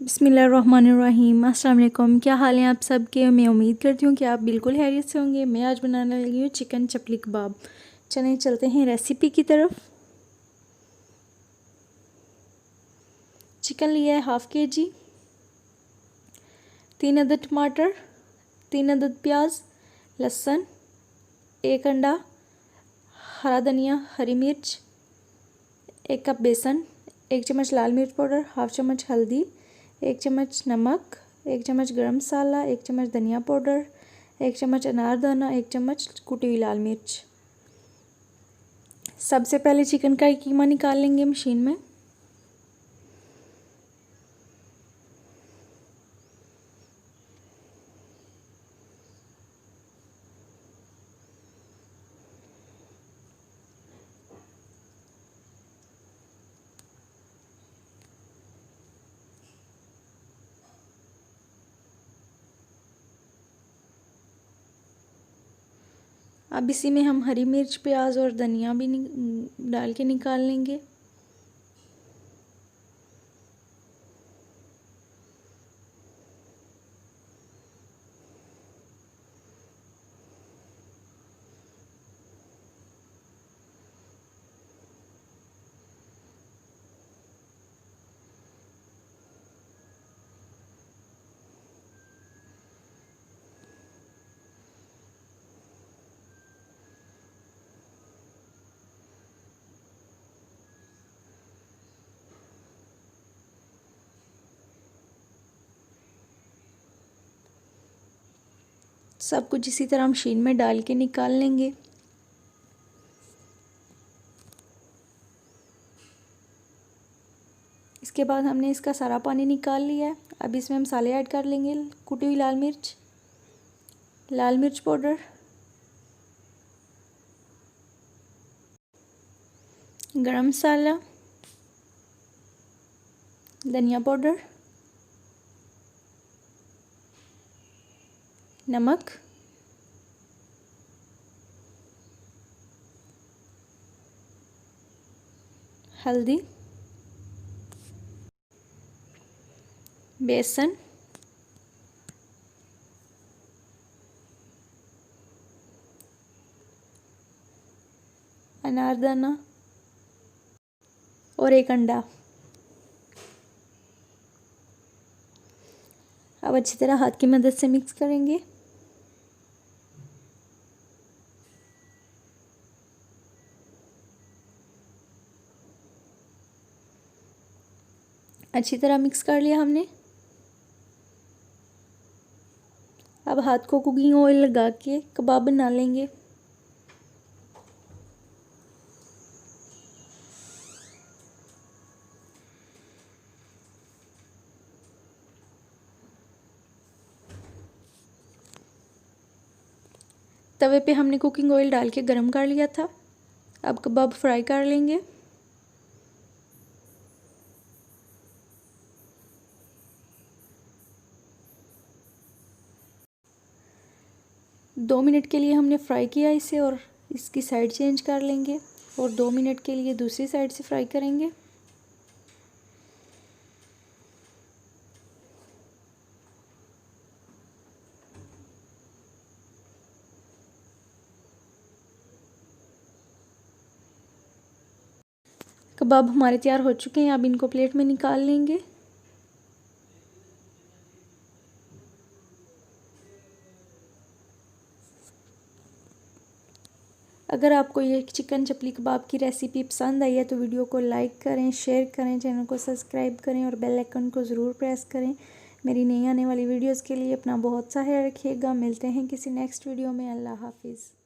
बिस्मिल्लाहिर्रहमानिर्रहीम। अस्सलाम वालेकुम। क्या हाल है आप सबके। मैं उम्मीद करती हूँ कि आप बिल्कुल खैरियत से होंगे। मैं आज बनाने लगी हूँ चिकन चपली कबाब। चलें चलते हैं रेसिपी की तरफ। चिकन लिया है हाफ़ kg, 3 अदद टमाटर, 3 अदद प्याज, लहसुन, 1 अंडा, हरा धनिया, हरी मिर्च, 1 कप बेसन, 1 चम्मच लाल मिर्च पाउडर, हाफ़ चम्मच हल्दी, 1 चम्मच नमक, 1 चम्मच गरम मसाला, 1 चम्मच धनिया पाउडर, 1 चम्मच अनारदाना, 1 चम्मच कुटी हुई लाल मिर्च। सबसे पहले चिकन का कीमा निकाल लेंगे मशीन में। अब इसी में हम हरी मिर्च, प्याज और धनिया भी डाल के निकाल लेंगे। सब कुछ इसी तरह मशीन में डाल के निकाल लेंगे। इसके बाद हमने इसका सारा पानी निकाल लिया है। अब इसमें मसाले ऐड कर लेंगे। कुटी हुई लाल मिर्च पाउडर, गरम मसाला, धनिया पाउडर, नमक, हल्दी, बेसन, अनारदाना और 1 अंडा। अब अच्छी तरह हाथ की मदद से मिक्स करेंगे। अच्छी तरह मिक्स कर लिया हमने। अब हाथ को कुकिंग ऑयल लगा के कबाब बना लेंगे। तवे पे हमने कुकिंग ऑयल डाल के गरम कर लिया था। अब कबाब फ्राई कर लेंगे। दो मिनट के लिए हमने फ्राई किया इसे और इसकी साइड चेंज कर लेंगे और 2 मिनट के लिए दूसरी साइड से फ्राई करेंगे। कबाब हमारे तैयार हो चुके हैं। अब इनको प्लेट में निकाल लेंगे। अगर आपको ये चिकन चपली कबाब की रेसिपी पसंद आई है तो वीडियो को लाइक करें, शेयर करें, चैनल को सब्सक्राइब करें और बेल आइकन को ज़रूर प्रेस करें। मेरी नई आने वाली वीडियोस के लिए अपना बहुत सा ख्याल रखिएगा। मिलते हैं किसी नेक्स्ट वीडियो में। अल्लाह हाफिज़।